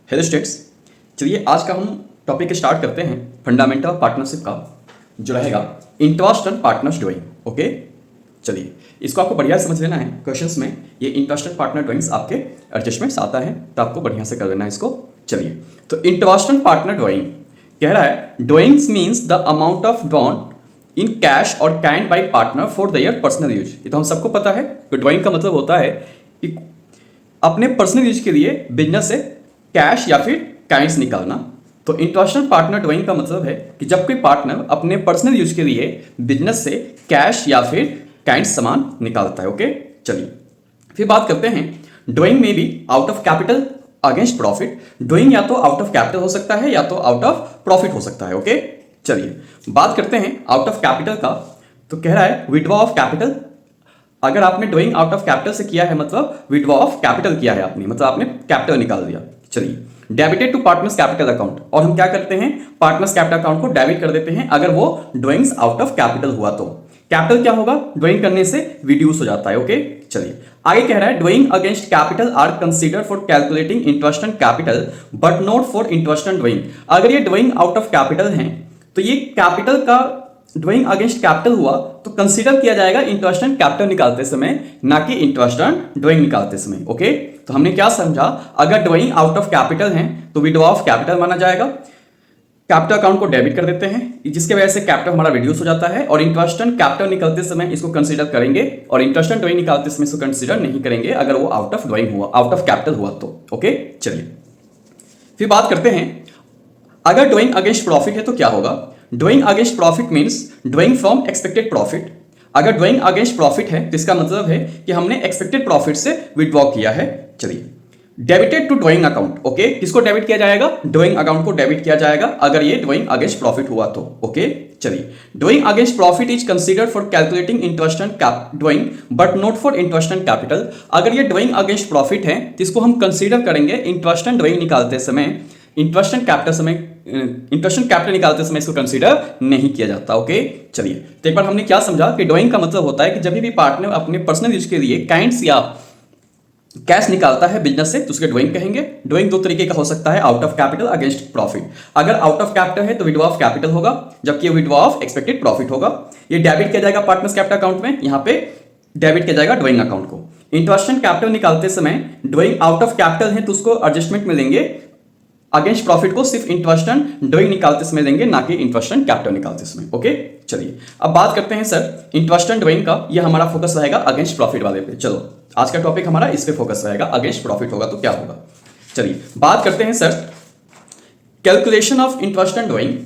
Hello students, चलिए आज का हम टॉपिक स्टार्ट करते हैं फंडामेंटल ऑफ पार्टनरशिप का, जो रहेगा interest and partners doing. Okay, चलिए इसको आपको बढ़िया समझ लेना है। क्वेश्चंस में ये इंटरेस्ट एंड पार्टनर डूइंग्स आपके एडजस्टमेंट्स आता है, तो आपको बढ़िया से कर लेना है इसको। चलिए, तो इंटरेस्ट एंड पार्टनर डूइंग कह रहा है doings means the amount of drawn in cash और kind by partner for their personal use. ये तो हम सबको पता है कि डूइंग का मतलब होता है कि अपने पर्सनल यूज के लिए बिजनेस से कैश या फिर काइंड्स निकालना। तो इंटरेस्ट पार्टनर डूइंग का मतलब है कि जब कोई पार्टनर अपने पर्सनल यूज के लिए बिजनेस से कैश या फिर काइंड्स सामान निकालता है। ओके, चलिए फिर बात करते हैं डूइंग में भी out of capital against profit. Doing या तो आउट ऑफ कैपिटल हो सकता है या तो आउट ऑफ प्रॉफिट हो सकता है। ओके, चलिए बात करते हैं आउट ऑफ कैपिटल का। तो कह रहा है विड्रॉ ऑफ कैपिटल। अगर आपने डूइंग आउट ऑफ कैपिटल से किया है मतलब विड्रॉ ऑफ कैपिटल किया है आपने, मतलब आपने कैपिटल निकाल दिया। चलिए, debited to partners capital account, और हम क्या करते हैं पार्टनर्स कैपिटल अकाउंट को डेबिट कर देते हैं अगर वो डूइंग्स आउट ऑफ कैपिटल हुआ तो। कैपिटल क्या होगा, डूइंग करने से रिड्यूस हो जाता है। ओके, चलिए आगे कह रहा है doing against capital R consider for calculating interest and capital but not for interest and drawing. अगर ये डूइंग आउट ऑफ कैपिटल है तो ये कैपिटल का डूइंग अगेंस्ट कैपिटल हुआ तो कंसीडर किया जाएगा इंटरेस्ट एंड कैपिटल निकालते समय, ना कि इंटरेस्ट एंड डूइंग निकालते समय। ओके, तो हमने क्या समझा, अगर डूइंग आउट ऑफ कैपिटल है तो विड्रॉ ऑफ कैपिटल माना जाएगा। कैपिटल अकाउंट को डेबिट कर देते हैं जिसके वजह से कैपिटल हमारा रिड्यूस हो जाता है, और इंटरेस्ट एंड कैपिटल निकालते समय इसको कंसीडर करेंगे और इंटरेस्ट एंड डूइंग निकालते समय इसको कंसीडर नहीं करेंगे अगर वो आउट ऑफ डूइंग हुआ, आउट ऑफ कैपिटल हुआ तो। ओके, चलिए फिर बात करते हैं अगर डूइंग अगेंस्ट प्रॉफिट है तो क्या होगा। Doing against profit means doing from expected profit. अगर डूइंग अगेंस्ट प्रॉफिट है तो इसका मतलब है कि हमने एक्सपेक्टेड प्रॉफिट से विड्रॉ किया है। चलिए, debited to drawing account. Okay, किसको डेबिट किया जाएगा, डूइंग अकाउंट को डेबिट किया जाएगा अगर ये डूइंग अगेंस्ट प्रॉफिट हुआ तो। ओके, चलिए doing against profit is considered for calculating interest and doing but not for interest and capital. अगर ये डूइंग अगेंस्ट प्रॉफिट है तो इसको हम कंसीडर करेंगे इंटरेस्ट एंड डूइंग निकालते समय, इंटरेस्ट एंड कैपिटल निकालते समय इसको कंसीडर नहीं किया जाता। ओके, चलिए तो एक बार हमने क्या समझा कि डूइंग का मतलब होता है कि जब भी पार्टनर अपने पर्सनल यूज के लिए काइंड्स या कैश निकालता है बिजनेस से तो उसके डूइंग कहेंगे। डूइंग दो तरीके का हो सकता है, out of capital against profit. अगर आउट ऑफ कैपिटल है तो विड्रॉ ऑफ कैपिटल होगा, जबकि विड्रॉ ऑफ एक्सपेक्टेड प्रॉफिट होगा। ये डेबिट किया जाएगा पार्टनर्स कैपिटल अकाउंट में, यहाँ पे डेबिट किया जाएगा डूइंग अकाउंट को। इंटरेस्ट एंड कैपिटल निकालते समय डूइंग आउट ऑफ कैपिटल है तो उसको एडजस्टमेंट में लेंगे, अगेंस्ट प्रॉफिट को सिर्फ इंटरेस्ट एंड डूइंग निकालते समय देंगे, ना कि इंटरेस्ट एंड कैपिटल निकालते समय। ओके, चलिए अब बात करते हैं सर इंटरेस्ट एंड डूइंग का। ये हमारा फोकस रहेगा अगेंस्ट प्रॉफिट वाले पे। चलो आज का टॉपिक हमारा इस पे फोकस रहेगा, अगेंस्ट प्रॉफिट होगा तो क्या होगा। चलिए बात करते हैं sir calculation of interest and doing.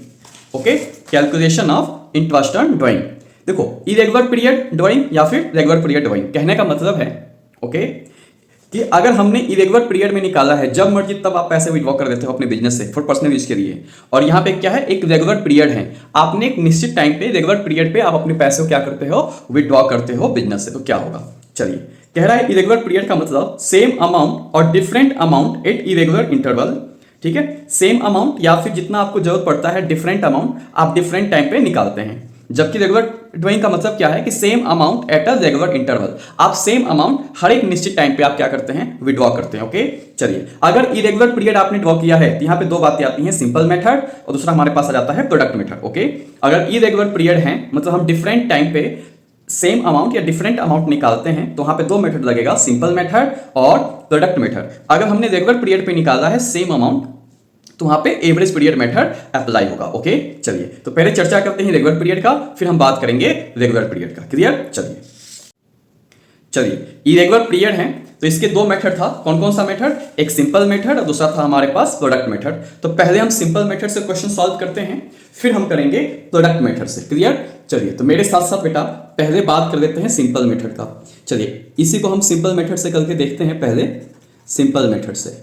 Okay, calculation of interest and doing. देखो इरेगुलर पीरियड डूइंग या फिर रेगुलर पीरियड डूइंग, कहने का मतलब है ओके कि अगर हमने इरेगुलर पीरियड में निकाला है, जब मर्जी तब आप पैसे विड्रॉ कर देते हो अपने बिजनेस से फॉर पर्सनल यूज के लिए, और यहाँ पे क्या है एक रेगुलर पीरियड है, आपने एक निश्चित टाइम पे रेगुलर पीरियड पे आप अपने पैसे को क्या करते हो, विड्रॉ करते हो बिजनेस से, तो क्या होगा। चलिए कह रहा है इरेगुलर पीरियड का मतलब सेम अमाउंट और different amount at irregular interval. ठीक है, सेम अमाउंट या फिर जितना आपको जरूरत पड़ता है डिफरेंट अमाउंट आप डिफरेंट टाइम पे निकालते हैं। जबकि रेगुलर डूइंग का मतलब क्या है कि same amount at a regular interval, आप सेम अमाउंट हर एक निश्चित टाइम पे आप क्या करते हैं, विड्रॉ करते हैं। ओके, चलिए अगर इरेगुलर पीरियड आपने ड्रॉ किया है तो यहाँ पे दो बातें आती हैं, सिंपल मेथड और दूसरा हमारे पास आ जाता है प्रोडक्ट मेथड। ओके, अगर इरेगुलर पीरियड है मतलब हम डिफरेंट टाइम पे सेम अमाउंट या डिफरेंट अमाउंट निकालते हैं तो वहां पे दो मेथड लगेगा, सिंपल मेथड और प्रोडक्ट मेथड। अगर हमने रेगुलर पीरियड पे निकाला है सेम अमाउंट तो वहां पे एवरेज पीरियड मेथड अप्लाई होगा। ओके, चलिए तो पहले चर्चा करते हैं रेगुलर पीरियड का, फिर हम बात करेंगे रेगुलर पीरियड का। क्लियर, चलिए इरेगुलर पीरियड है तो इसके दो मेथड था, कौन कौन सा मेथड, एक सिंपल मेथड और दूसरा था हमारे पास प्रोडक्ट मेथड। तो पहले हम सिंपल मेथड से क्वेश्चन सॉल्व करते हैं, फिर हम करेंगे प्रोडक्ट मेथड से। क्लियर, चलिए तो मेरे साथ साथ बेटा पहले बात कर लेते हैं सिंपल मेथड का। चलिए इसी को हम सिंपल मेथड से करके देखते हैं, पहले सिंपल मेथड से।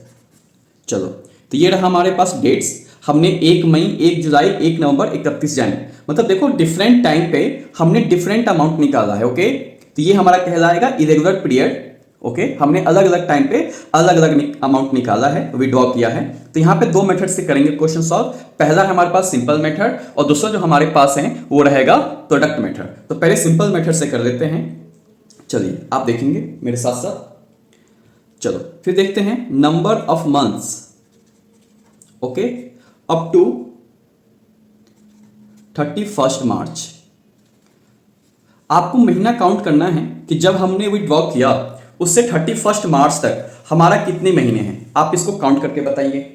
चलो तो ये रहा हमारे पास डेट्स, हमने 1 मई, 1 जुलाई, 1 नवंबर, 31 जनवरी, मतलब देखो डिफरेंट टाइम पे हमने डिफरेंट अमाउंट निकाला है। ओके, तो ये हमारा कहलाएगा इरेगुलर पीरियड। ओके, हमने अलग अलग टाइम पे अलग अलग अमाउंट निकाला है, विड्रॉ किया है। तो यहाँ पे दो मेथड से करेंगे क्वेश्चन सॉल्व। पहला है हमारे पास सिंपल मेथड और दूसरा जो हमारे पास है वो रहेगा प्रोडक्ट मेथड। तो पहले सिंपल मेथड से कर लेते हैं, चलिए आप देखेंगे मेरे साथ साथ। चलो फिर देखते हैं number of months. Okay, up to 31 March. आपको महीना काउंट करना है कि जब हमने विड्रॉ किया उससे 31 मार्च तक हमारा कितने महीने हैं, आप इसको काउंट करके बताइए।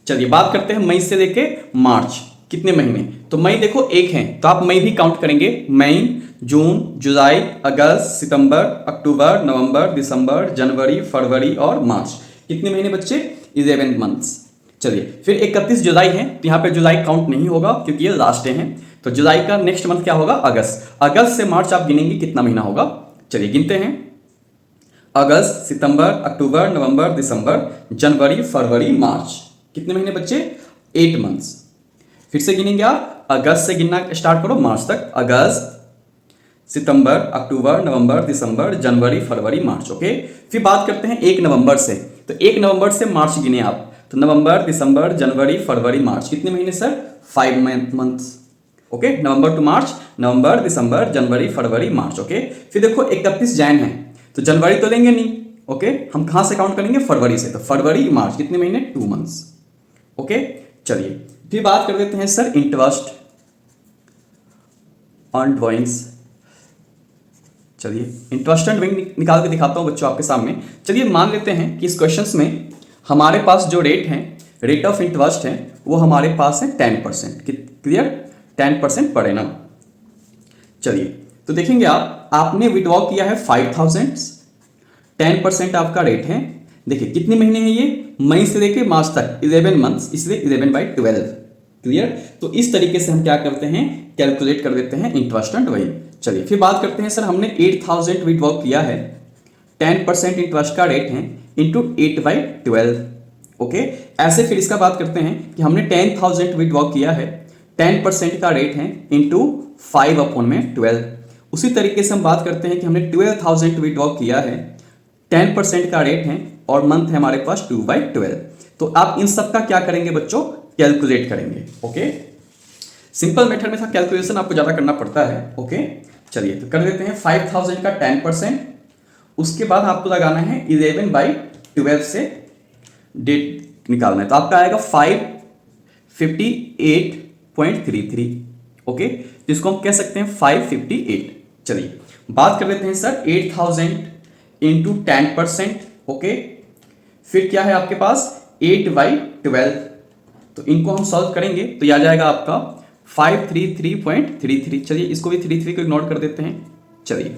चलिए बात करते हैं मई से लेके मार्च कितने महीने, तो मई देखो एक है तो आप मई भी काउंट करेंगे, मई, जून, जुलाई, अगस्त, सितंबर, अक्टूबर, नवंबर, दिसंबर, जनवरी, फरवरी और मार्च। कितने महीने बच्चे? 11 मंथ्स। चलिए फिर 31 जुलाई है तो यहाँ पे जुलाई काउंट नहीं होगा क्योंकि ये लास्ट डे है, तो जुलाई का नेक्स्ट मंथ क्या होगा? अगस्त। अगस्त से मार्च आप गिनेंगे कितना महीना होगा? चलिए गिनते हैं, अगस्त, सितंबर, अक्टूबर, नवंबर, दिसंबर, जनवरी, फरवरी, मार्च। कितने महीने बच्चे? 8 मंथ्स। फिर से गिनेंगे आप, अगस्त से गिनना स्टार्ट करो मार्च तक, अगस्त, सितंबर, अक्टूबर, नवंबर, दिसंबर, जनवरी, फरवरी, मार्च। ओके, फिर बात करते हैं 1 नवंबर से, तो 1 नवंबर से मार्च गिने आप, तो नवंबर, दिसंबर, जनवरी, फरवरी, मार्च। कितने महीने sir? 5 months. Okay, November to March, नवंबर, दिसंबर, जनवरी, फरवरी, मार्च। ओके, फिर देखो 31 जैन है तो जनवरी तो लेंगे नहीं, ओके, हम कहां से काउंट करेंगे? फरवरी से, तो फरवरी, मार्च। कितने महीने? 2 मंथ्स। ओके, चलिए फिर बात कर देते हैं सर इंटरेस्ट ऑन ड्रॉइंग्स। चलिए इंटरेस्ट एंड ड्रॉइंग निकाल के दिखाता हूं बच्चों आपके सामने। चलिए मान लेते हैं कि इस क्वेश्चंस में हमारे पास जो रेट है, रेट ऑफ इंटरेस्ट है, वो हमारे पास है 10%। क्लियर? 10% per annum. चलिए तो देखेंगे आप, आपने विड्रॉ किया है 5000, 10% आपका रेट है। देखिए कितने महीने हैं ये? मई से लेके मार्च तक, 11 मंथ्स, इसलिए 11/12। क्लियर? तो इस तरीके से हम क्या करते हैं? कैलकुलेट कर देते हैं इंटरेस्ट एंड ड्रॉइंग। चलिए फिर बात करते हैं सर, हमने 8000 विड्रॉ किया है, 10% इंटरेस्ट का रेट है, इंटू 8/12। ओके, ऐसे फिर इसका बात करते हैं कि हमने 10,000 विड्रॉ किया है, 10% का रेट है, इंटू 5/12। उसी तरीके से हम बात करते हैं कि हमने 12,000 विड्रॉ किया है, 10% का रेट है और मंथ है हमारे पास 2/12। तो आप इन सब का क्या करेंगे बच्चों? कैलकुलेट करेंगे। ओके, सिंपल मेथड में था, कैलकुलेशन आपको ज्यादा करना पड़ता है। ओके, चलिए तो कर देते हैं 5000 का 10%, उसके बाद आपको लगाना है 11/12 से डेट निकालना है, तो आपका आएगा 558.33। ओके, जिसको हम कह सकते हैं 558। चलिए बात कर लेते हैं सर 8000 इंटू 10%। ओके, फिर क्या है आपके पास? 8/12। तो इनको हम सॉल्व करेंगे तो यह आ जाएगा आपका 533.33। चलिए इसको भी 33 को इग्नोर कर देते हैं। चलिए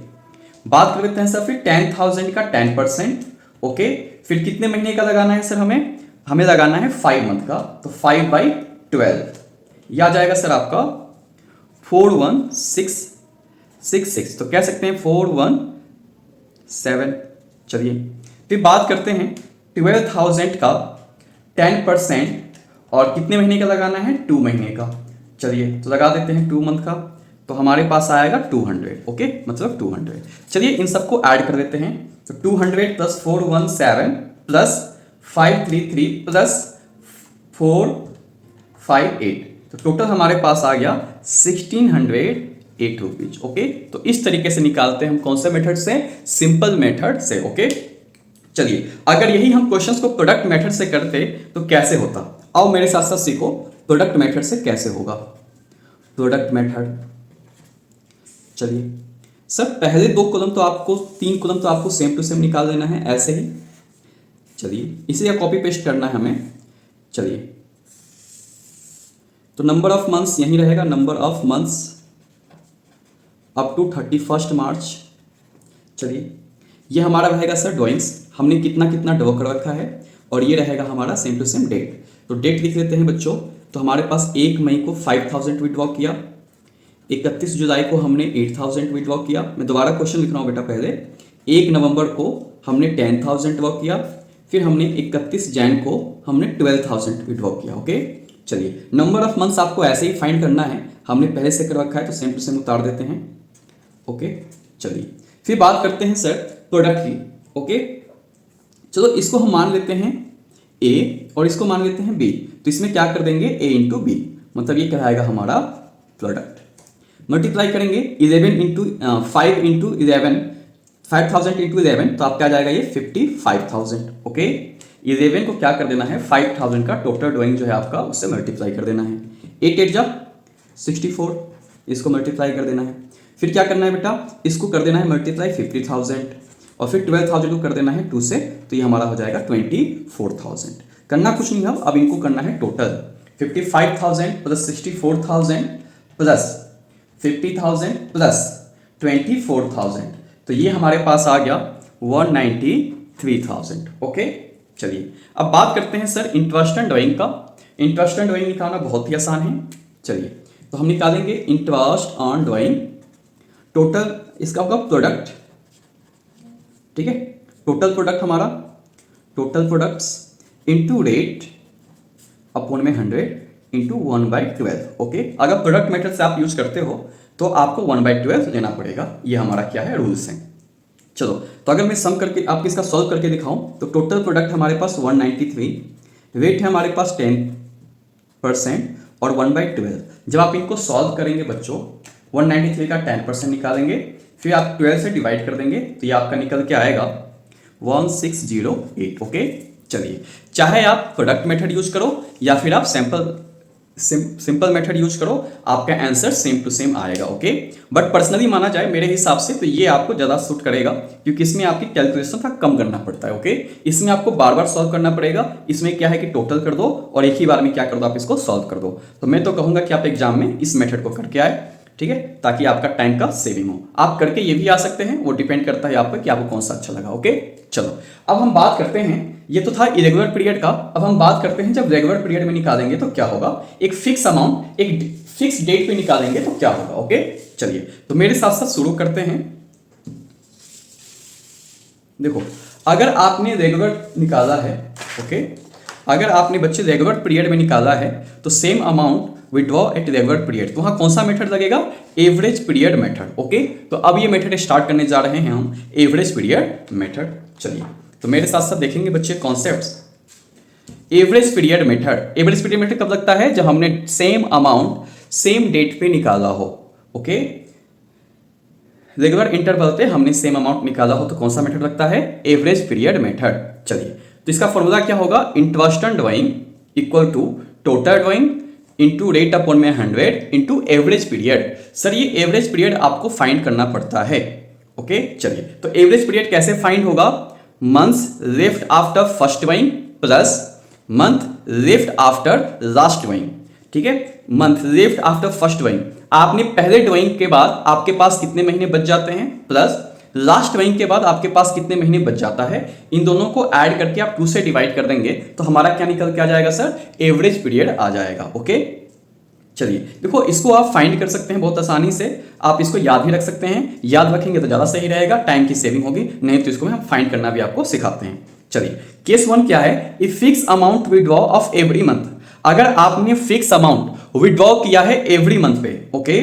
बात कर लेते हैं सर फिर 10,000 का 10%। ओके, फिर कितने महीने का लगाना है सर? हमें लगाना है 5 मंथ का, तो 5/12 यह आ जाएगा सर आपका 41666। तो कह सकते हैं 417। चलिए फिर बात करते हैं 12,000 का 10% और कितने महीने का लगाना है? 2 महीने का। चलिए तो लगा देते हैं 2 मंथ का, तो हमारे पास आएगा 200। ओके, मतलब 200। चलिए इन सबको ऐड कर देते हैं, तो 200 प्लस 417 प्लस 533 प्लस 458, तो टोटल हमारे पास आ गया 1608 रुपीज। ओके, तो इस तरीके से निकालते हैं हम कौन से मेथड से? सिंपल मेथड से। ओके, चलिए अगर यही हम क्वेश्चंस को प्रोडक्ट मेथड से करते तो कैसे होता? आओ मेरे साथ साथ सीखो प्रोडक्ट मेथड से कैसे होगा। प्रोडक्ट मेथड, चलिए सर पहले 2 कॉलम तो आपको, 3 कॉलम तो आपको सेम टू सेम निकाल लेना है ऐसे ही। चलिए इसे या कॉपी पेस्ट करना है हमें। चलिए तो नंबर ऑफ मंथ्स यही रहेगा, number of months up to 31 March. चलिए ये हमारा रहेगा सर ड्राइंग्स, हमने कितना कितना ड्रॉ कर रखा है, और ये रहेगा हमारा सेम टू सेम डेट। तो डेट लिख लेते हैं बच्चों, तो हमारे पास 1 मई को 5000 विड्रॉ किया, 31 जुलाई को हमने 8000 विड्रॉ किया। मैं दोबारा क्वेश्चन लिख रहा हूँ बेटा पहले। 1 नवंबर को हमने 10,000 विड्रॉ किया, फिर हमने 31 जैन को हमने 12,000 विड्रॉ किया। ओके, चलिए नंबर ऑफ मंथ्स आपको ऐसे ही फाइंड करना है, हमने पहले से कर रखा है तो सेम टू सेम उतार देते हैं। ओके, चलिए फिर बात करते हैं सर प्रोडक्ट की। ओके, चलो इसको हम मान लेते हैं ए और इसको मान लेते हैं बी, तो इसमें क्या कर देंगे? ए इंटू बी, मतलब ये कहलाएगा हमारा प्रोडक्ट। मल्टीप्लाई करेंगे 11 इंटू 5 इंटू 11, 5000 इंटू 11, तो आपका आ जाएगा ये 55,000। ओके, 11 को क्या कर देना है, 5000 का टोटल ड्राइंग जो है आपका उससे मल्टीप्लाई कर देना है। 8 8 जा 64, इसको मल्टीप्लाई कर देना है। फिर क्या करना है बेटा, इसको कर देना है मल्टीप्लाई 50,000 और फिर 12,000 को कर देना है 2 से, तो ये हमारा हो जाएगा 24,000। करना कुछ नहीं है, अब इनको करना है टोटल 55,000 प्लस 64,000 प्लस 50,000 प्लस 24,000, तो ये हमारे पास आ गया 193,000। ओके चलिए अब बात करते हैं सर इंटरेस्ट एंड ड्राइंग का। इंटरेस्ट एंड ड्राइंग निकालना बहुत ही आसान है। चलिए तो हम निकालेंगे इंटरेस्ट ऑन ड्राइंग, टोटल इसका होगा प्रोडक्ट, ठीक है, टोटल प्रोडक्ट हमारा, total products into rate upon में 100 इंटू 1/12। ओके, अगर प्रोडक्ट मेथड से आप यूज करते हो तो आपको 1/12 लेना पड़ेगा, ये हमारा क्या है रूल्स हैं। चलो तो अगर मैं सम करके आपको इसका सॉल्व करके दिखाऊं तो टोटल प्रोडक्ट हमारे पास 193, वेट है हमारे पास 10% और 1/12। जब आप इनको सॉल्व करेंगे बच्चों, 193 का 10% निकालेंगे, फिर आप 12 से डिवाइड कर देंगे तो ये आपका निकल के आएगा 1608। ओके चलिए, चाहे आप प्रोडक्ट मेथड यूज करो या फिर आप सिंपल मेथड यूज करो, आपका आंसर सेम टू सेम आएगा। ओके, बट पर्सनली माना जाए मेरे हिसाब से तो ये आपको ज़्यादा सूट करेगा, क्योंकि इसमें आपकी कैलकुलेशन का कम करना पड़ता है। ओके, इसमें आपको बार बार सॉल्व करना पड़ेगा, इसमें क्या है कि टोटल कर दो और एक ही बार में क्या कर दो, आप इसको सॉल्व कर दो। तो मैं तो कहूँगा कि आप एग्जाम में इस मेथड को करके आए, ठीक है, ताकि आपका टाइम का सेविंग हो। आप करके ये भी आ सकते हैं, वो डिपेंड करता है आप पर कि आपको कौन सा अच्छा लगा। ओके चलो अब हम बात करते हैं, ये तो था इरेगुलर पीरियड का। अब हम बात करते हैं जब रेगुलर पीरियड में निकालेंगे तो क्या होगा, एक फिक्स अमाउंट एक फिक्स डेट पे निकालेंगे तो क्या होगा। ओके चलिए तो मेरे साथ साथ शुरू करते हैं। देखो अगर आपने रेगुलर निकाला है, ओके, अगर आपने बच्चे रेगुलर पीरियड में निकाला है तो same amount withdraw at regular period, तो वहां कौन सा मेथड लगेगा, एवरेज पीरियड मेथड। ओके तो अब ये मेथड स्टार्ट करने जा रहे हैं हम, एवरेज पीरियड मेथड। चलिए तो मेरे साथ साथ देखेंगे बच्चे concepts. Average period method, average period method कब लगता है, जब हमने सेम अमाउंट सेम डेट पे निकाला हो। ओके, रेगुलर इंटरवल पे हमने सेम अमाउंट निकाला हो तो कौन सा मेथड लगता है, एवरेज पीरियड मेथड। चलिए तो इसका फॉर्मूला क्या होगा, interest on drawing equal to total drawing into rate upon में 100 इंटू एवरेज पीरियड। सर ये एवरेज पीरियड आपको फाइंड करना पड़ता है। ओके चलिए तो एवरेज पीरियड कैसे फाइंड होगा, months left after first drawing plus month left after last drawing. ठीक है, month left after first drawing, आपने पहले ड्राइंग के बाद आपके पास कितने महीने बच जाते हैं, प्लस लास्ट ड्राइंग के बाद आपके पास कितने महीने बच जाता है, इन दोनों को ऐड करके आप 2 से डिवाइड कर देंगे तो हमारा क्या निकल के आ जाएगा सर, एवरेज पीरियड आ जाएगा। ओके चलिए देखो इसको आप फाइंड कर सकते हैं बहुत आसानी से, आप इसको याद भी रख सकते हैं, याद रखेंगे तो ज़्यादा सही रहेगा, टाइम की सेविंग होगी, नहीं तो इसको हम फाइंड करना भी आपको सिखाते हैं। चलिए केस 1 क्या है, a fix amount withdraw of every month. अगर आपने फिक्स अमाउंट विड्रॉ किया है एवरी मंथ पे, ओके,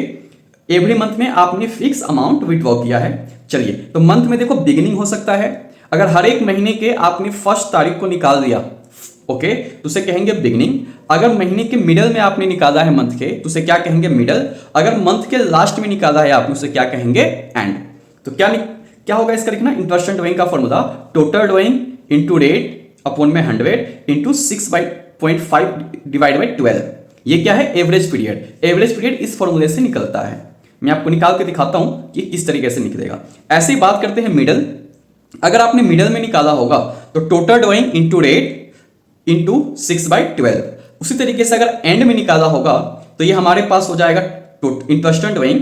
एवरी मंथ में आपने फिक्स अमाउंट विड्रॉ किया है। चलिए तो मंथ में देखो बिगिनिंग हो सकता है, अगर हर एक महीने के आपने फर्स्ट तारीख को निकाल दिया, ओके, तो उसे कहेंगे बिगिनिंग। अगर महीने के मिडल में आपने निकाला है मंथ के तो उसे क्या कहेंगे, मिडल। अगर मंथ के लास्ट में निकाला है आपने उसे क्या कहेंगे, एंड। तो क्या होगा इसका लिखना, इंटरेस्ट ड्राइंग का formula total drawing into rate upon में 100 इंटू 6/5 डिवाइड बाई 12। ये क्या है, एवरेज पीरियड। एवरेज पीरियड इस फॉर्मूले से निकलता है, मैं आपको निकाल के दिखाता हूं कि किस तरीके से निकलेगा। ऐसे ही बात करते हैं मिडल। अगर आपने मिडल में निकाला होगा तो total drawing into rate into 6/12। उसी तरीके से अगर एंड में निकाला होगा तो ये हमारे पास हो जाएगा इंटरेस्ट ड्राइंग।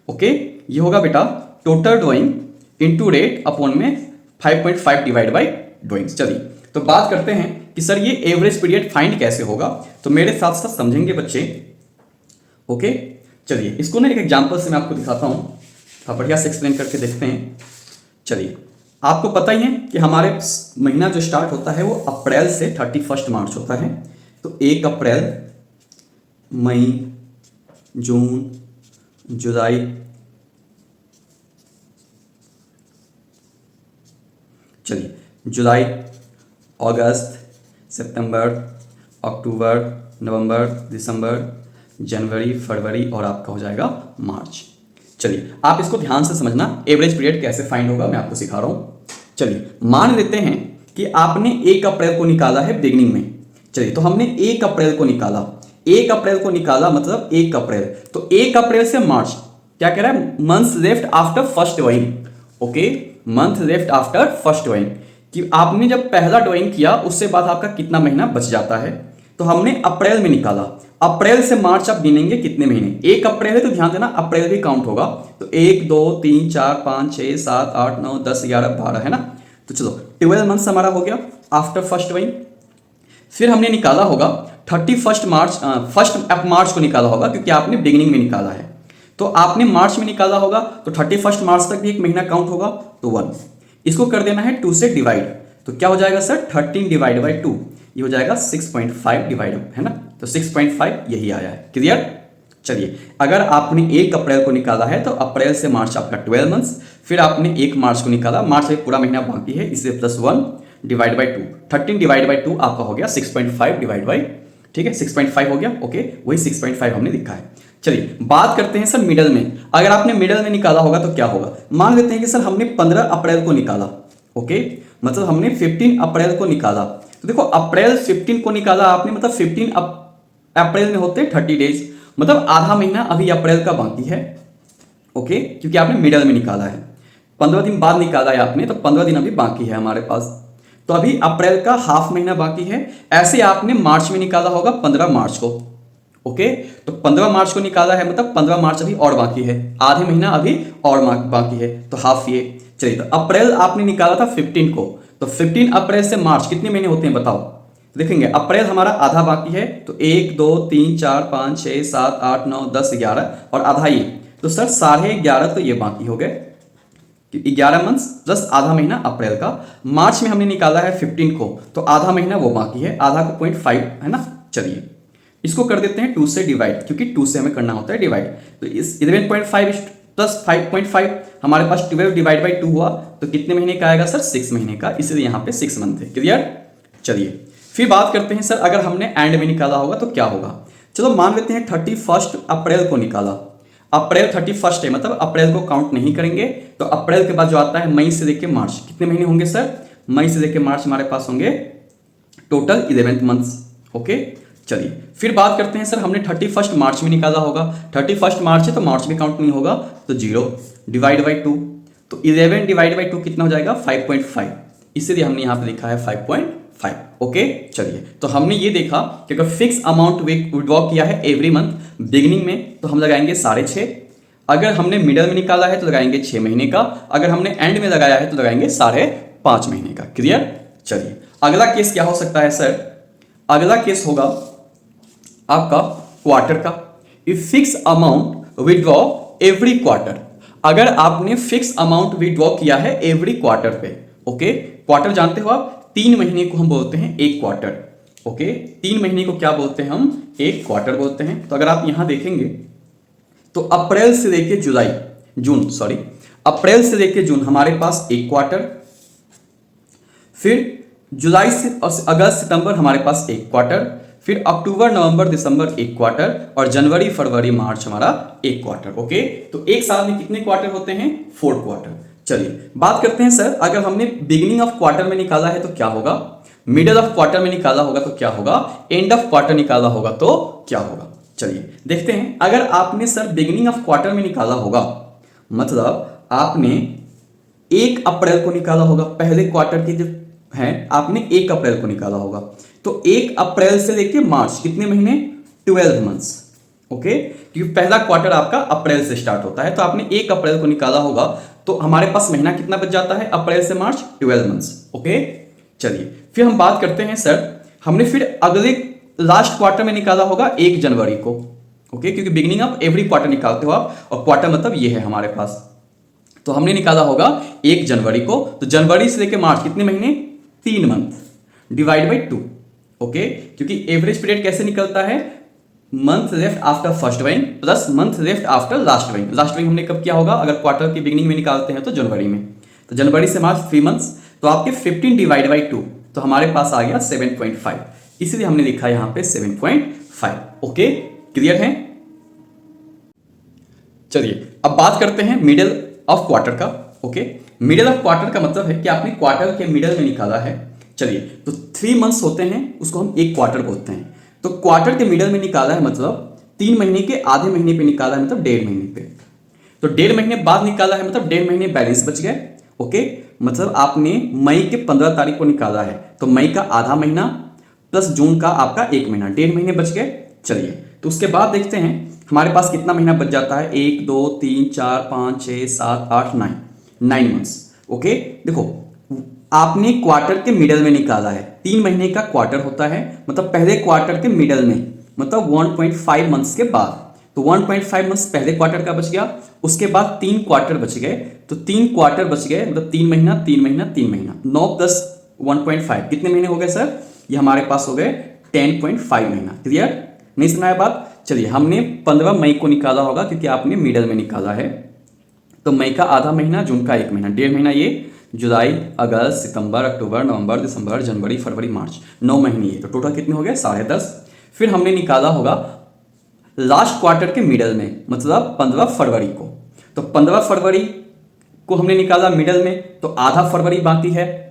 ओके, ये होगा बेटा total drawing into rate upon में 5.5 डिवाइड बाई ड्राइंग। चलिए तो बात करते हैं कि सर ये एवरेज पीरियड फाइंड कैसे होगा, तो मेरे साथ साथ समझेंगे बच्चे। ओके चलिए इसको ना एक एग्जांपल से मैं आपको दिखाता हूं, आप बढ़िया से एक्सप्लेन करके देखते हैं। चलिए आपको पता ही है कि हमारे महीना जो स्टार्ट होता है वो अप्रैल से 31 मार्च होता है। तो 1 अप्रैल, मई, जून, जुलाई, चलिए जुलाई, अगस्त, सितंबर, अक्टूबर, नवंबर, दिसंबर, जनवरी, फरवरी और आपका हो जाएगा मार्च। चलिए आप इसको ध्यान से समझना, एवरेज पीरियड कैसे फाइंड होगा मैं आपको सिखा रहा हूं। चलिए मान लेते हैं कि आपने 1 अप्रैल को निकाला है बिगिनिंग में। चलिए, तो हमने 1 अप्रैल को निकाला, 1 अप्रैल को निकाला मतलब 1 अप्रैल, तो 1 अप्रैल से मार्च क्या कह रहा है, month left after first drawing. Okay, month left after first drawing, कि आपने जब पहला ड्रॉइंग किया उससे बाद आपका कितना महीना बच जाता है। तो हमने अप्रैल में निकाला, अप्रैल से मार्च आप गिनेंगे कितने महीने, 1 अप्रैल है तो ध्यान देना अप्रैल भी काउंट होगा, तो 1 2 3 4 5 6 7 8 9 10 11 12 है ना। तो चलो 12 मंथ्स हमारा हो गया आफ्टर फर्स्ट ड्रॉइंग। फिर हमने निकाला होगा 31 मार्च, फर्स्ट मार्च को निकाला होगा क्योंकि आपने बिगिनिंग में निकाला है। तो आपने मार्च में निकाला होगा तो 31 मार्च तक भी एक महीना काउंट होगा, तो 1। इसको कर देना है 2 से डिवाइड, तो क्या हो जाएगा सर, 13 डिवाइड बाई 2, ये हो जाएगा 6.5 डिवाइड, है ना। तो 6.5 यही आया है। क्लियर। चलिए, अगर आपने 1 अप्रैल को निकाला है तो अप्रैल से मार्च आपका 12 मंथ्स, फिर आपने 1 मार्च को निकाला, मार्च में पूरा महीना बाकी है इसलिए +1 डिवाइड बाई 2, 13 डिवाइड बाई 2 आपका हो गया 6.5 डिवाइड बाई, ठीक है 6.5 हो गया। ओके, वही 6.5 हमने लिखा है। चलिए, बात करते हैं सर मिडल में। अगर आपने मिडल में निकाला होगा तो क्या होगा, मान लेते हैं कि सर हमने 15 अप्रैल को निकाला। ओके, मतलब हमने 15 अप्रैल को निकाला, तो देखो अप्रैल 15 को निकाला आपने, मतलब 15 अप्रैल में होते 30 डेज, मतलब आधा महीना अभी अप्रैल का बाकी है। ओके, क्योंकि आपने मिडल में निकाला है, 15 दिन बाद निकाला है आपने, तो 15 दिन अभी बाकी है हमारे पास, तो अभी अप्रैल का हाफ महीना बाकी है। ऐसे आपने मार्च में निकाला होगा 15 मार्च को। ओके, तो 15 मार्च को निकाला है मतलब 15 मार्च अभी और बाकी है, आधे महीना अभी और बाकी है, तो हाफ ये। चलिए, तो अप्रैल आपने निकाला था 15 को, तो 15 अप्रैल से मार्च कितने महीने होते हैं बताओ। देखेंगे अप्रैल हमारा आधा बाकी है, तो 1 2 3 4 5 6 7 8 9 10 11 और आधा ये, तो सर 11.5 तो ये बाकी हो गए, 11 मंथ्स प्लस आधा महीना अप्रैल का। मार्च में हमने निकाला है 15 को, तो आधा महीना वो बाकी है, आधा को 0.5 है ना। चलिए, इसको कर देते हैं 2 से डिवाइड, क्योंकि 2 से हमें करना होता है डिवाइड, तो इस 11.5 प्लस 5.5 हमारे पास 12 डिवाइड बाई 2 हुआ, तो कितने महीने का आएगा सर, 6 महीने का, इसलिए यहाँ पे 6 मंथ है। क्लियर। चलिए, फिर बात करते हैं सर अगर हमने एंड में निकाला होगा तो क्या होगा। चलो मान लेते हैं 31 अप्रैल को निकाला, अप्रैल 31 है मतलब अप्रैल को काउंट नहीं करेंगे, तो अप्रैल के बाद जो आता है मई से लेके मार्च, कितने महीने होंगे सर, मई से लेके मार्च हमारे पास होंगे टोटल 11 मंथ्स। ओके, चलिए फिर बात करते हैं सर हमने 31 मार्च में निकाला होगा, 31 मार्च है तो मार्च भी काउंट नहीं होगा, तो 0 डिवाइड बाई 2, तो 11 डिवाइड बाई 2 कितना हो जाएगा 5.5, इसलिए हमने यहाँ पे लिखा है 5.5। ओके, चलिए तो हमने ये देखा कि अगर फिक्स अमाउंट विड्रॉ किया है एवरी मंथ बिगिनिंग में तो हम लगाएंगे 6.5, अगर हमने मिडल में निकाला है तो लगाएंगे 6 महीने का, अगर हमने एंड में लगाया है तो लगाएंगे 5.5 महीने का। क्लियर। चलिए, अगला केस क्या हो सकता है सर, अगला केस होगा आपका क्वार्टर का। If fix amount withdraw every quarter, अगर आपने फिक्स अमाउंट विड्रॉ किया है एवरी क्वार्टर पे। ओके, क्वार्टर जानते हो आप, 3 महीने को हम बोलते हैं एक क्वार्टर। ओके, 3 महीने को क्या बोलते हैं हम, एक क्वार्टर बोलते हैं। तो अगर आप यहां देखेंगे तो अप्रैल से लेके अप्रैल से लेके जून हमारे पास एक क्वार्टर, फिर जुलाई से अगस्त सितंबर हमारे पास एक क्वार्टर, फिर अक्टूबर नवंबर दिसंबर एक क्वार्टर, और जनवरी फरवरी मार्च हमारा एक क्वार्टर। ओके, तो एक साल में कितने क्वार्टर होते हैं, 4 क्वार्टर। चलिए बात करते हैं सर अगर हमने बिगिनिंग ऑफ क्वार्टर में निकाला है तो क्या होगा, मिडिल ऑफ क्वार्टर में निकाला होगा तो क्या होगा, एंड ऑफ क्वार्टर निकाला होगा तो क्या होगा। चलिए देखते हैं, अगर आपने सर बिगिनिंग ऑफ क्वार्टर में निकाला होगा मतलब आपने 1 अप्रैल को निकाला होगा, पहले क्वार्टर की जो है आपने 1 अप्रैल को निकाला होगा, तो 1 अप्रैल से लेके मार्च कितने महीने, 12 मंथ्स। ओके, क्योंकि पहला क्वार्टर आपका अप्रैल से स्टार्ट होता है, तो आपने 1 अप्रैल को निकाला होगा तो हमारे पास महीना कितना बच जाता है अप्रैल से मार्च, 12 मंथ्स। ओके, चलिए फिर हम बात करते हैं सर हमने फिर अगले लास्ट क्वार्टर में निकाला होगा 1 जनवरी को। ओके, क्योंकि बिगिनिंग ऑफ एवरी क्वार्टर निकालते हो आप, और क्वार्टर मतलब ये है हमारे पास, तो हमने निकाला होगा 1 जनवरी को, तो जनवरी से लेकर मार्च कितने महीने, 3 मंथ डिवाइड बाई 2। ओके, क्योंकि एवरेज पीरियड कैसे निकलता है, month left after first drawing plus month left after last drawing. Last drawing हमने कब किया होगा, अगर क्वार्टर की बिगिनिंग में निकालते हैं तो जनवरी में, तो जनवरी से मार्च 3 मंथ्स, तो आपके 15 डिवाइड बाई 2, तो हमारे पास आ गया 7.5, इसलिए हमने लिखा है यहाँ पे 7.5। ओके, क्लियर है। चलिए अब बात करते हैं मिडिल ऑफ क्वार्टर का। ओके, मिडिल ऑफ क्वार्टर का मतलब है कि आपने क्वार्टर के मिडिल में निकाला है, चलिए, तो 3 मंथ्स होते हैं, उसको हम एक क्वार्टर बोलते हैं। तो क्वार्टर के मिडल में निकाला है मतलब 3 महीने के आधे महीने पे निकाला है, मतलब 1.5 महीने पे। तो 1.5 महीने बाद निकाला है मतलब 1.5 महीने बैलेंस बच गए। ओके, मतलब आपने मई के 15 तारीख को निकाला है, तो मई का आधा महीना प्लस जून का आपका 1 महीना, 1.5 महीने बच गए। चलिए, तो उसके बाद देखते हैं हमारे पास कितना महीना बच जाता है। 1 2 3 4 5 6 7 8 9 मंथ्स। ओके, देखो आपने क्वार्टर के मिडल में निकाला है, 3 महीने का क्वार्टर होता है, मतलब पहले क्वार्टर के मिडल में, मतलब 1.5 मंथ्स के बाद। तो 1.5 मंथ्स पहले क्वार्टर का बच गया, उसके बाद 3 क्वार्टर बच गए। तो 3 क्वार्टर बच गए, मतलब 3 महीना 3 महीना 3 महीना, 9 प्लस 1.5 कितने महीने हो गए सर? ये हमारे पास हो गए 10.5 महीना। क्लियर? नहीं सुनाया बात? चलिए, हमने 15 मई को निकाला होगा क्योंकि आपने मिडल में निकाला है। तो मई का आधा महीना, जून का 1 महीना, 1.5 महीना ये, जुलाई अगस्त सितंबर अक्टूबर नवंबर दिसंबर जनवरी फरवरी मार्च, 9 महीने ये। तो टोटल कितने हो गए? 10.5। फिर हमने निकाला होगा लास्ट क्वार्टर के मिडल में, मतलब 15 फरवरी को। तो 15 फरवरी को हमने निकाला मिडल में, तो आधा फरवरी बाकी है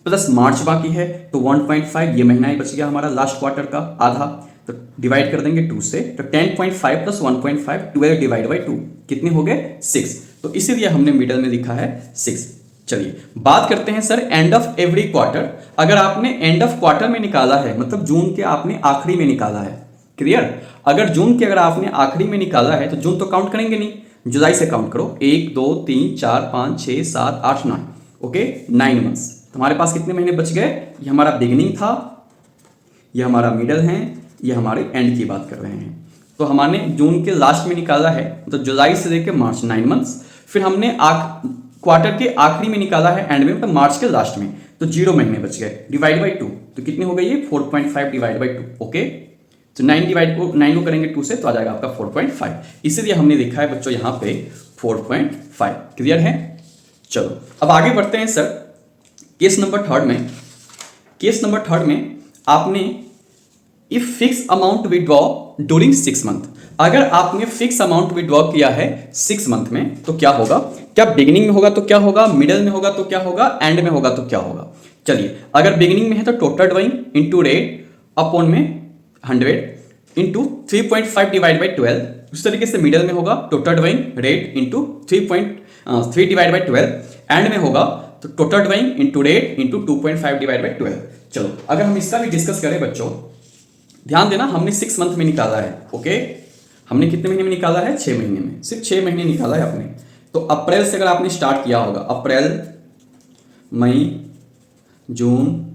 प्लस मार्च बाकी है, तो 1.5 ये महीना ही बच गया हमारा लास्ट क्वार्टर का आधा। तो डिवाइड कर देंगे 2 से, तो 10.5 प्लस 1.5 12 डिवाइड बाई 2 कितने हो गए? 6। तो इसीलिए हमने मिडल में लिखा है 6। चलिए, बात करते हैं sir end of every quarter. अगर आपने एंड ऑफ क्वार्टर में निकाला है, मतलब जून के आपने आखिरी में निकाला है। क्लियर? अगर जून के अगर आपने आखिरी में निकाला है तो जून तो काउंट करेंगे नहीं, जुलाई से काउंट करो। 1 2 3 4 5 6 7 8 9। Okay, 9 months. हमारे पास कितने महीने बच गए? ये हमारा बिगिनिंग था, ये हमारा मिडल है, ये हमारे एंड की बात कर रहे हैं। तो हमने जून के लास्ट में निकाला है, तो जुलाई से लेकर मार्च 9 मंथ्स। फिर हमने क्वार्टर के आखिरी में निकाला है एंड में, तो मार्च के लास्ट में, तो 0 महीने बच गए। डिवाइड बाई 2 तो कितने हो गए? ये 4.5 डिवाइड बाई 2। ओके, तो 9 को करेंगे 2 से तो आ जाएगा आपका 4.5। इसीलिए हमने लिखा है बच्चों यहाँ पे 4.5। क्लियर है? चलो, अब आगे बढ़ते हैं सर केस नंबर थर्ड में आपने if fix amount withdraw during 6 month. अगर आपने फिक्स अमाउंट विड्रॉ किया है 6 मंथ में तो क्या होगा? क्या बिगिनिंग में होगा तो क्या होगा, मिडल में होगा तो क्या होगा, एंड में होगा तो क्या होगा? चलिए, अगर बिगिनिंग में है तो total drawing into rate upon में 100 इंटू 3.5 डिवाइड बाई 12। उस तरीके से मिडल में होगा total drawing rate into 3 divide by 12। And में होगा तो total drawing into rate into 2.5 divide by 12। चलो, अगर हम इसका भी डिस्कस करें बच्चों, ध्यान देना, हमने 6 मंथ में निकाला है। ओके, हमने कितने महीने में निकाला है? 6 महीने में, सिर्फ 6 महीने निकाला है आपने। तो अप्रैल से अगर आपने स्टार्ट किया होगा, अप्रैल मई जून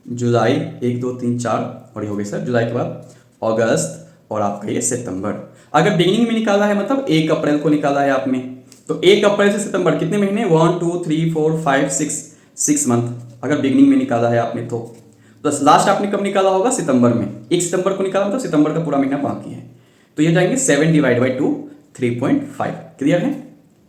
जुलाई 1 2 3 4 और ये हो गए सर, जुलाई के बाद अगस्त और आपका ये सितंबर। अगर बिगिनिंग में निकाला है मतलब 1 अप्रैल को निकाला है आपने, तो 1 अप्रैल से सितंबर कितने महीने? 1 2 3 4 5 6 मंथ अगर बिगिनिंग में निकाला है आपने तो। प्लस लास्ट आपने कब निकाला होगा? सितंबर में। 1 सितंबर को निकाला मतलब सितंबर का पूरा महीना बाकी है, तो ये जाएंगे 7 डिवाइड बाई 2 3.5। क्लियर है?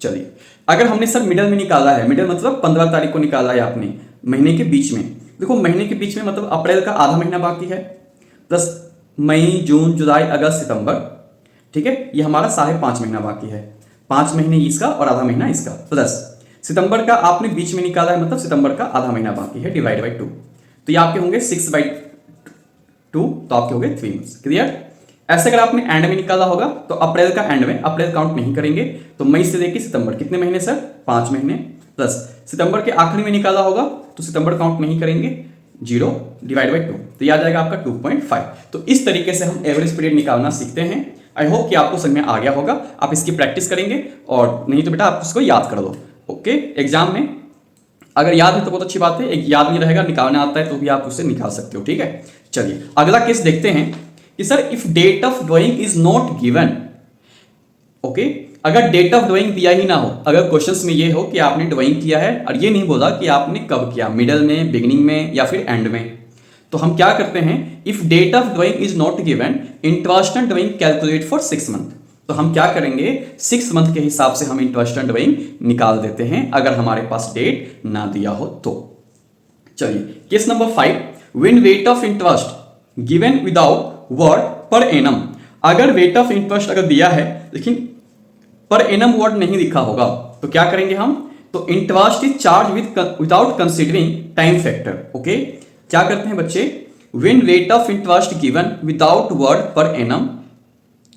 चलिए, अगर हमने सर मिडल में निकाला है, मिडल मतलब 15 तारीख को निकाला है आपने, महीने के बीच में। देखो, महीने के बीच में मतलब अप्रैल का आधा महीना बाकी है, प्लस मई जून जुलाई अगस्त सितंबर, ठीक है, ये हमारा 5.5 महीना बाकी है। 5 महीने इसका और आधा महीना इसका, प्लस सितंबर का आपने बीच में निकाला है, मतलब सितंबर का आधा महीना बाकी है, डिवाइड बाई 2। तो ये आपके होंगे 6 बाई 2, तो आपके हो गए 3 मंथ्स। क्लियर? ऐसे अगर आपने एंड में निकाला होगा तो अप्रैल का एंड में, अप्रैल काउंट नहीं करेंगे, तो मई से लेकर सितंबर कितने महीने सर? 5 महीने, प्लस सितंबर के आखिरी में निकाला होगा तो सितंबर काउंट नहीं करेंगे, 0 डिवाइड बाई 2, तो ये आ जाएगा आपका 2.5। तो इस तरीके से हम एवरेज पीरियड निकालना सीखते हैं। आई होप कि आपको समझ में आ गया होगा, आप इसकी प्रैक्टिस करेंगे, और नहीं तो बेटा आप इसको याद कर दो। ओके, एग्जाम में अगर याद है तो बहुत अच्छी बात है, एक याद नहीं रहेगा, निकालना आता है तो भी आप उससे निकाल सकते हो। ठीक है, चलिए अगला केस देखते हैं कि sir if date of drawing is not given. Okay, अगर डेट ऑफ ड्राइंग दिया ही ना हो, अगर क्वेश्चंस में ये हो कि आपने ड्राइंग किया है और ये नहीं बोला कि आपने कब किया, मिडल में, बिगिनिंग में या फिर एंड में, तो हम क्या करते हैं? If date of drawing is not given, interest on drawing calculate for 6 month. तो हम क्या करेंगे? 6 मंथ के हिसाब से हम इंटरेस्ट ऑन ड्राइंग निकाल देते हैं, अगर हमारे पास डेट ना दिया हो तो। चलिए case number 5, when rate of interest given without word per annum. अगर रेट ऑफ इंटरेस्ट अगर दिया है लेकिन पर एनम वर्ड नहीं लिखा होगा तो क्या करेंगे हम? तो interest is charge without considering time factor. Okay, क्या करते हैं बच्चे, when rate of interest given without word per annum,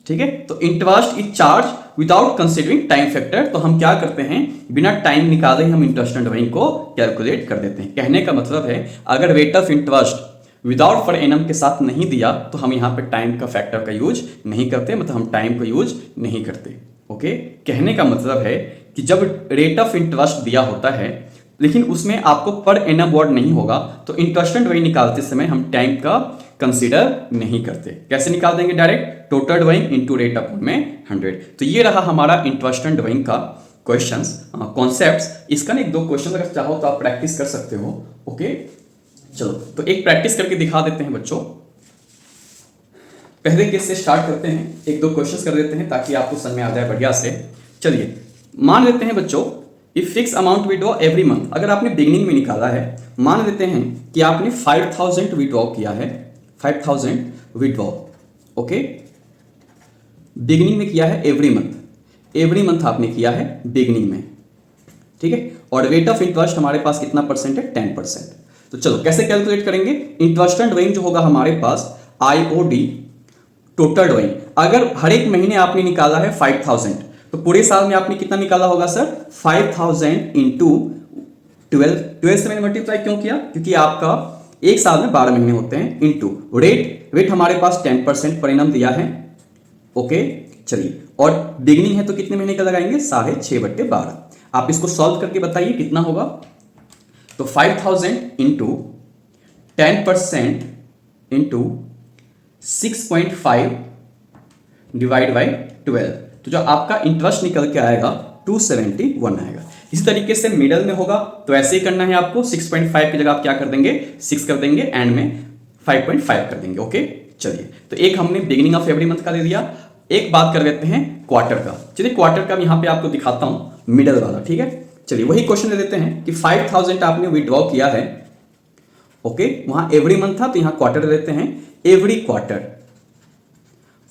ठीक है, तो interest is charge without considering time factor, तो हम क्या करते हैं, बिना टाइम निकाले हम इंटरेस्ट एंड ड्राइंग को कैलकुलेट कर देते हैं। कहने का मतलब है अगर rate of interest without per annum के साथ नहीं दिया तो हम यहाँ पे टाइम का फैक्टर का यूज नहीं करते, मतलब हम टाइम का यूज नहीं करते। ओके, कहने का मतलब है कि जब रेट ऑफ इंटरेस्ट दिया होता है लेकिन उसमें आपको पर एनम वर्ड नहीं होगा तो इंटरेस्ट एंड ड्राइंग निकालते समय हम टाइम का कंसीडर नहीं करते। कैसे निकाल देंगे, direct total drawing into rate upon में 100। तो ये रहा हमारा इंटरेस्ट एंड ड्राइंग का क्वेश्चंस, कॉन्सेप्ट्स। इसका ना एक दो क्वेश्चन अगर चाहो तो आप प्रैक्टिस कर सकते हो। ओके, चलो तो एक प्रैक्टिस करके दिखा देते हैं बच्चों। पहले केस से स्टार्ट करते हैं, एक दो क्वेश्चंस कर देते हैं ताकि आपको समझ में आ जाए बढ़िया से। चलिए मान लेते हैं बच्चों, if fix amount withdraw every month, अगर आपने बिगनिंग में निकाला है, मान लेते हैं कि आपने 5000 विड्रॉ किया है, 5000 विड्रॉ। ओके, बिगनिंग में किया है एवरी मंथ आपने किया है बिगनिंग में, ठीक है, और रेट ऑफ इंटरेस्ट हमारे पास कितना परसेंट है, 10%। तो चलो कैसे कैलकुलेट करेंगे, इंटरेस्ट एंड ड्राइंग जो होगा हमारे पास आईओडी टोटल ड्राइंग, अगर हर एक महीने आपने निकाला है 5000 तो पूरे साल में आपने कितना निकाला होगा सर, 5000 इंटू 12 से मैंने मल्टीप्लाई क्यों किया, क्योंकि आपका एक साल में 12 महीने होते हैं, इंटू रेट हमारे पास 10% पर एनम दिया है। ओके, चलिए, और बिगनिंग है तो कितने महीने का लगाएंगे, 6.5/12। आप इसको सॉल्व करके बताइए कितना होगा, तो 5000 इंटू 10% इंटू 6.5 डिवाइड बाई 12, तो जो आपका इंटरेस्ट निकल के आएगा 271 आएगा। इसी तरीके से मिडल में होगा तो ऐसे ही करना है आपको, 6.5 की जगह आप क्या कर देंगे, 6 कर देंगे, एंड में 5.5 कर देंगे। ओके, चलिए, तो एक हमने बिगिनिंग ऑफ एवरी मंथ का दे दिया। एक बात कर लेते हैं क्वार्टर का। चलिए क्वार्टर का यहाँ पे आपको दिखाता हूं, मिडल वाला, ठीक है। चलिए वही क्वेश्चन ले लेते हैं कि 5000 आपने विड्रॉ किया है। ओके, वहां एवरी मंथ था तो यहां क्वार्टर ले लेते हैं, एवरी क्वार्टर।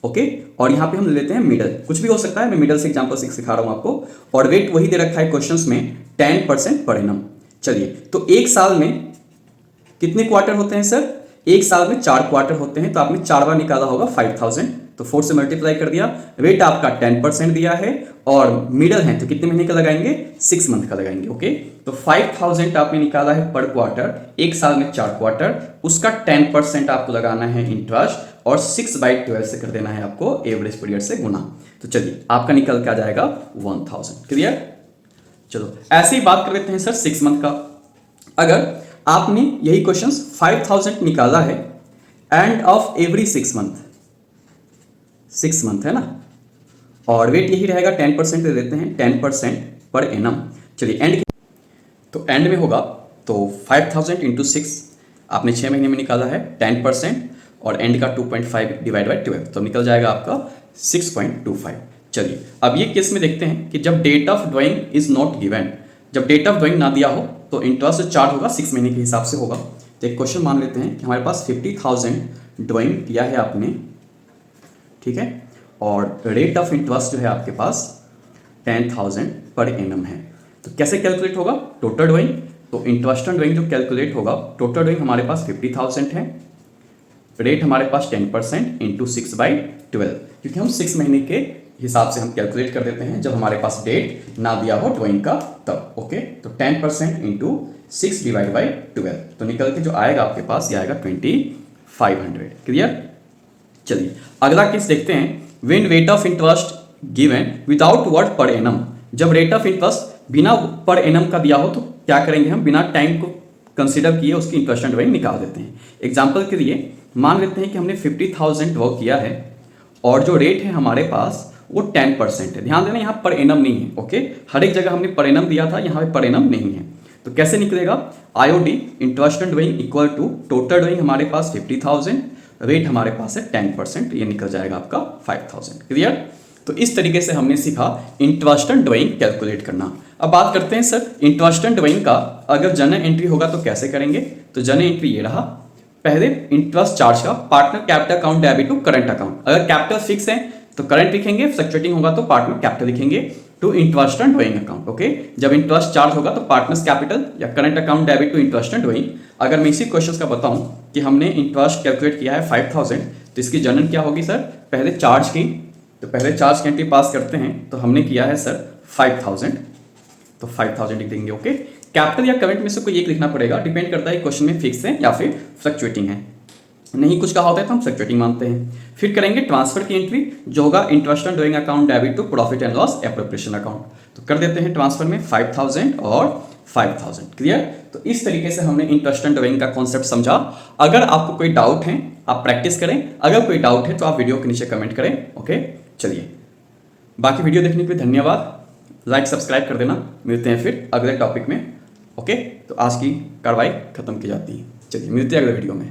ओके, और यहां पे हम ले लेते हैं मिडल, कुछ भी हो सकता है, मैं मिडल से एग्जांपल सिखा रहा हूं आपको, और रेट वही दे रखा है क्वेश्चंस में 10% पर एनम। चलिए, तो एक साल में कितने क्वार्टर होते हैं सर, एक साल में 4 क्वार्टर होते हैं, तो आपने 4 बार निकाला होगा 5000, तो 4 से मल्टीप्लाई कर दिया, रेट आपका 10% दिया है, और मिडल है तो कितने महीने का लगाएंगे, 6 मंथ का लगाएंगे। ओके, तो 5000 आपने निकाला है पर क्वार्टर, एक साल में 4 क्वार्टर, उसका 10% आपको लगाना है इंटरेस्ट, और 6/12 से कर देना है आपको एवरेज पीरियड से गुना। तो चलिए आपका निकल के आ जाएगा 1000। क्लियर, चलो ऐसे ही बात कर लेते हैं सर 6 मंथ का। अगर आपने यही क्वेश्चन 5000 निकाला है एंड ऑफ एवरी 6 मंथ है ना, और वेट यही रहेगा 10% ले लेते हैं, 10% पर एनम। चलिए एंड, तो एंड में होगा तो 5000 इंटू 6 आपने 6 महीने में निकाला है 10%, और एंड का 2.5 डिवाइड बाई 12, तो निकल जाएगा आपका 6.25। चलिए अब ये केस में देखते हैं कि जब date of drawing is not given, जब डेट ऑफ ड्राइंग ना दिया हो तो इंटरेस्ट चार्ज होगा 6 महीने के हिसाब से होगा। तो एक क्वेश्चन मान लेते हैं कि हमारे पास 50,000 ड्राइंग किया है आपने, ठीक है, और रेट ऑफ इंटरेस्ट जो है आपके पास 10,000 पर एनम है। तो कैसे कैलकुलेट होगा टोटल ड्राइंग, तो इंटरेस्ट ड्राइंग जो कैलकुलेट होगा, टोटल ड्राइंग हमारे पास 50,000 है, रेट हमारे पास 10% इंटू 6/12, क्योंकि हम 6 महीने के हिसाब से हम कैलकुलेट कर देते हैं जब हमारे पास डेट ना दिया हो ड्राइंग का तब। ओके, तो 10% इंटू 6 डिवाइड बाई 12, तो निकल के जो आएगा आपके पास ये आएगा 2500। क्लियर, चलिए अगला केस देखते हैं, when rate of interest given without word per annum, जब रेट ऑफ इंटरेस्ट बिना पर एनम का दिया हो तो क्या करेंगे, हम बिना टाइम को कंसीडर किए उसकी इंटरेस्ट एंड ड्राइंग निकाल देते हैं। एग्जाम्पल के लिए मान लेते हैं कि हमने 50,000 ड्रॉ किया है और जो रेट है हमारे पास वो 10% है। ध्यान देना यहाँ पर एनम नहीं है। ओके, हर एक जगह हमने पर एनम दिया था, यहाँ पे पर एनम नहीं है। तो कैसे निकलेगा, IOD interest and drawing equal to total drawing हमारे पास 50,000, रेट हमारे पास है 10%, ये निकल जाएगा आपका 5,000। क्लियर, तो इस तरीके से हमने सीखा इंटरेस्ट एंड ड्राइंग कैलकुलेट करना। अब बात करते हैं सर इंटरेस्ट एंड ड्राइंग का, अगर जनरल एंट्री होगा तो कैसे करेंगे। तो जनरल एंट्री ये रहा, पहले इंटरेस्ट चार्ज का partner capital account debit to current account, अगर कैपिटल फिक्स है तो करंट लिखेंगे, फ्लक्चुएटिंग होगा तो पार्टनर कैपिटल लिखेंगे, to interest and drawing account. Okay, जब इंटरेस्ट चार्ज होगा तो पार्टनर्स कैपिटल या current account debit to interest and drawing. अगर मैं इसी क्वेश्चन का बताऊं कि हमने इंटरेस्ट कैलकुलेट किया है 5000, तो इसकी जनरल क्या होगी सर, पहले चार्ज की, तो पहले चार्ज की एंट्री पास करते हैं, तो हमने किया है सर 5000, तो 5000 लिख देंगे। ओके, कैपिटल या करंट में से कोई एक लिखना पड़ेगा, डिपेंड करता है क्वेश्चन में फिक्स है या फिर फ्लक्चुएटिंग है। नहीं कुछ कहा होता है तो हम फ्लक्चुएटिंग मानते हैं। फिर करेंगे ट्रांसफर की एंट्री, जो होगा interest and drawing account debit to profit and loss appropriation account. तो कर देते हैं ट्रांसफर में 5000 और 5000। क्लियर? तो इस तरीके से हमने इंटरेस्ट एंड डूइंग का कॉन्सेप्ट समझा। अगर आपको कोई डाउट है आप प्रैक्टिस करें, अगर कोई डाउट है तो आप वीडियो के नीचे कमेंट करें। ओके, चलिए, बाकी वीडियो देखने के लिए धन्यवाद। लाइक सब्सक्राइब कर देना। मिलते हैं फिर अगले टॉपिक में। ओके, तो आज की कार्रवाई खत्म की जाती है। चलिए, मिलते हैं अगले वीडियो में।